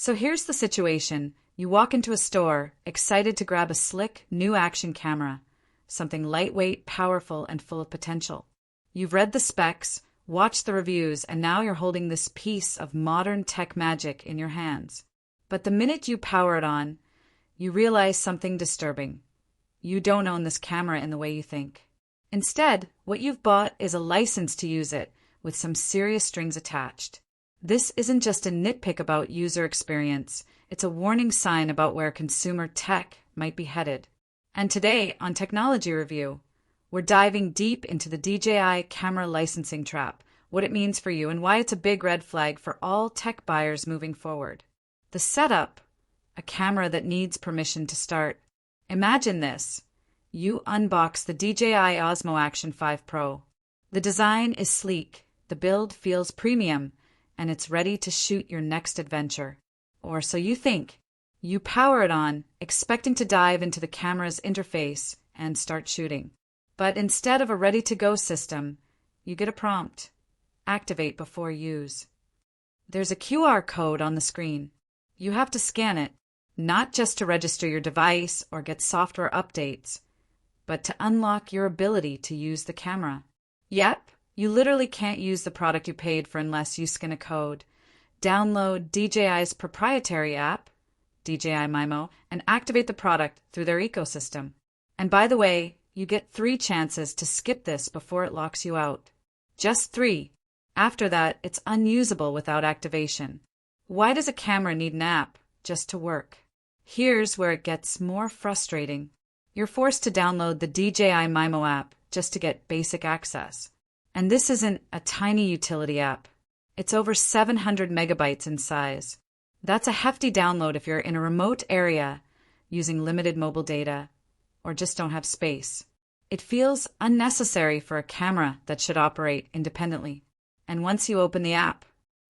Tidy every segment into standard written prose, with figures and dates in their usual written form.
So here's the situation. You walk into a store, excited to grab a slick, new action camera, something lightweight, powerful, and full of potential. You've read the specs, watched the reviews, and now you're holding this piece of modern tech magic in your hands. But the minute you power it on, you realize something disturbing. You don't own this camera in the way you think. Instead, what you've bought is a license to use it, with some serious strings attached. This isn't just a nitpick about user experience, it's a warning sign about where consumer tech might be headed. And today, on Technology Review, we're diving deep into the DJI camera licensing trap, what it means for you, and why it's a big red flag for all tech buyers moving forward. The setup: a camera that needs permission to start. Imagine this. You unbox the DJI Osmo Action 5 Pro. The design is sleek, the build feels premium, and it's ready to shoot your next adventure. Or so you think. You power it on, expecting to dive into the camera's interface and start shooting. But instead of a ready-to-go system, you get a prompt: activate before use. There's a QR code on the screen. You have to scan it, not just to register your device or get software updates, but to unlock your ability to use the camera. Yep, you literally can't use the product you paid for unless you scan a code. Download DJI's proprietary app, DJI Mimo, and activate the product through their ecosystem. And by the way, you get 3 chances to skip this before it locks you out. Just 3. After that, it's unusable without activation. Why does a camera need an app just to work? Here's where it gets more frustrating. You're forced to download the DJI Mimo app just to get basic access. And this isn't a tiny utility app. It's over 700 megabytes in size. That's a hefty download if you're in a remote area using limited mobile data or just don't have space. It feels unnecessary for a camera that should operate independently. And once you open the app,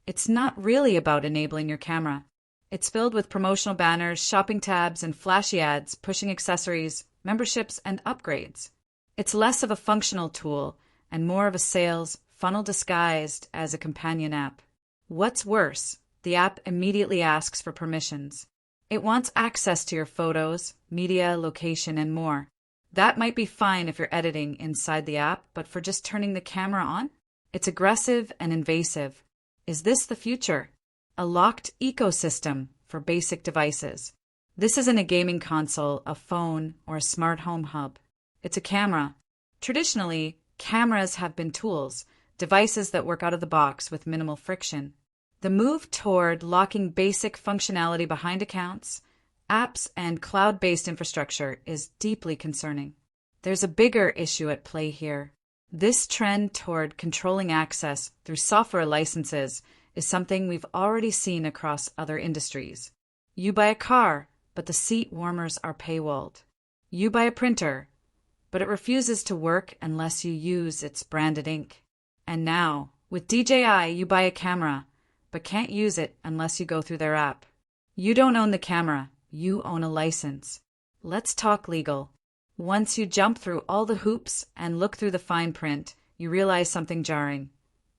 it's not really about enabling your camera. It's filled with promotional banners, shopping tabs, and flashy ads pushing accessories, memberships, and upgrades. It's less of a functional tool and more of a sales funnel disguised as a companion app. What's worse, the app immediately asks for permissions. It wants access to your photos, media, location, and more. That might be fine if you're editing inside the app, but for just turning the camera on? It's aggressive and invasive. Is this the future? A locked ecosystem for basic devices. This isn't a gaming console, a phone, or a smart home hub. It's a camera. Traditionally, cameras have been tools, devices that work out of the box with minimal friction. The move toward locking basic functionality behind accounts, apps, and cloud-based infrastructure is deeply concerning. There's a bigger issue at play here. This trend toward controlling access through software licenses is something we've already seen across other industries. You buy a car, but the seat warmers are paywalled. You buy a printer, but it refuses to work unless you use its branded ink. And now, with DJI, you buy a camera, but can't use it unless you go through their app. You don't own the camera, you own a license. Let's talk legal. Once you jump through all the hoops and look through the fine print, you realize something jarring.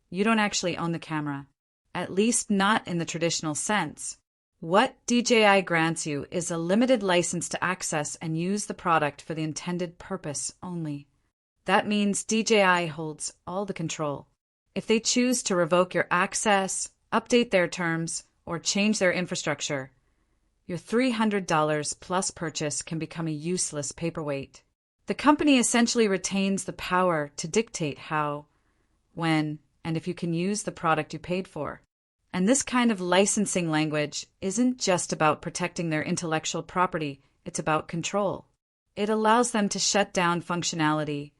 You don't actually own the camera. At least not in the traditional sense. What DJI grants you is a limited license to access and use the product for the intended purpose only. That means DJI holds all the control. If they choose to revoke your access, update their terms, or change their infrastructure, your $300 plus purchase can become a useless paperweight. The company essentially retains the power to dictate how, when, and if you can use the product you paid for. And this kind of licensing language isn't just about protecting their intellectual property, it's about control. It allows them to shut down functionality,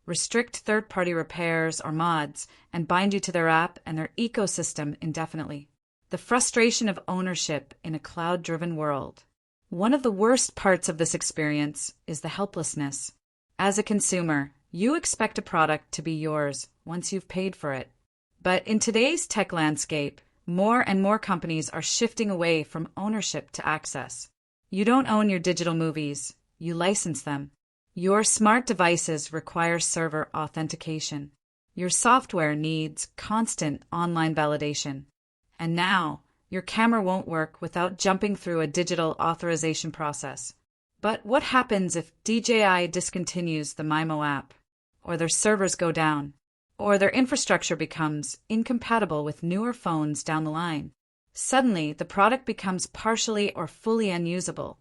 restrict third-party repairs or mods, and bind you to their app and their ecosystem indefinitely. The frustration of ownership in a cloud-driven world. One of the worst parts of this experience is the helplessness. As a consumer, you expect a product to be yours once you've paid for it. But in today's tech landscape, more and more companies are shifting away from ownership to access. You don't own your digital movies, you license them. Your smart devices require server authentication. Your software needs constant online validation. And now, Your camera won't work without jumping through a digital authorization process. But what happens if DJI discontinues the MIMO app, or their servers go down, or their infrastructure becomes incompatible with newer phones down the line? Suddenly, the product becomes partially or fully unusable,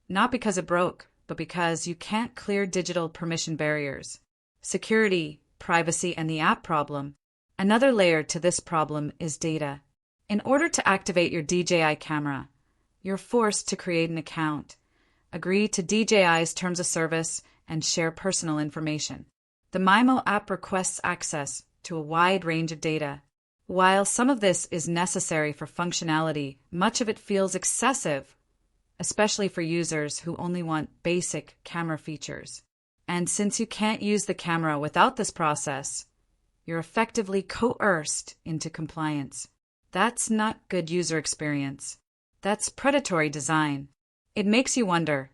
not because it broke, but because you can't clear digital permission barriers. Security, privacy, and the app problem. Another layer to this problem is data. In order to activate your DJI camera, you're forced to create an account, agree to DJI's terms of service, and share personal information. The MIMO app requests access to a wide range of data. While some of this is necessary for functionality, much of it feels excessive, especially for users who only want basic camera features. And since you can't use the camera without this process, you're effectively coerced into compliance. That's not good user experience. That's predatory design. It makes you wonder,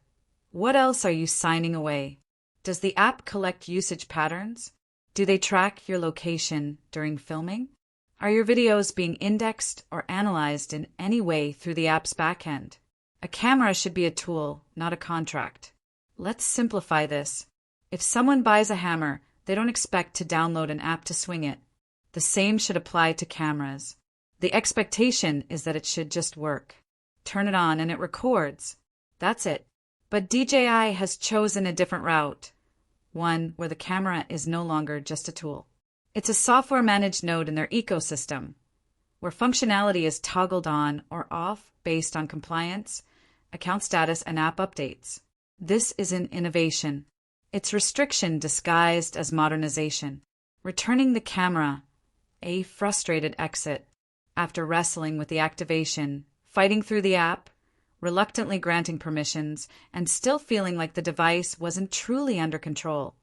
what else are you signing away? Does the app collect usage patterns? Do they track your location during filming? Are your videos being indexed or analyzed in any way through the app's backend? A camera should be a tool, not a contract. Let's simplify this. If someone buys a hammer, they don't expect to download an app to swing it. The same should apply to cameras. The expectation is that it should just work. Turn it on and it records. That's it. But DJI has chosen a different route, one where the camera is no longer just a tool. It's a software-managed node in their ecosystem, where functionality is toggled on or off based on compliance, account status, and app updates. This is an innovation. It's restriction disguised as modernization. Returning the camera, a frustrated exit. After wrestling with the activation, fighting through the app, reluctantly granting permissions, and still feeling like the device wasn't truly under control,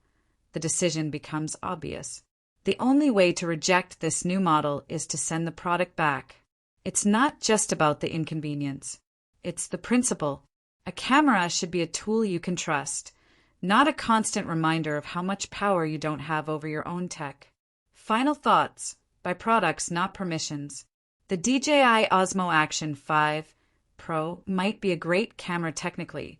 the decision becomes obvious. The only way to reject this new model is to send the product back. It's not just about the inconvenience. It's the principle. A camera should be a tool you can trust, not a constant reminder of how much power you don't have over your own tech. Final thoughts, by products, not permissions. The DJI Osmo Action 5 Pro might be a great camera technically,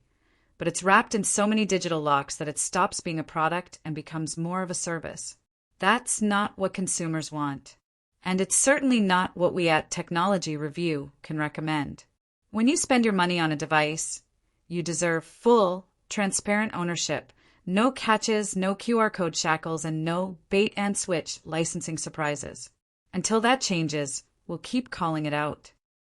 but it's wrapped in so many digital locks that it stops being a product and becomes more of a service. That's not what consumers want. And it's certainly not what we at Technology Review can recommend. When you spend your money on a device, you deserve full, transparent ownership, no catches, no QR code shackles, and no bait and switch licensing surprises. Until that changes, we'll keep calling it out.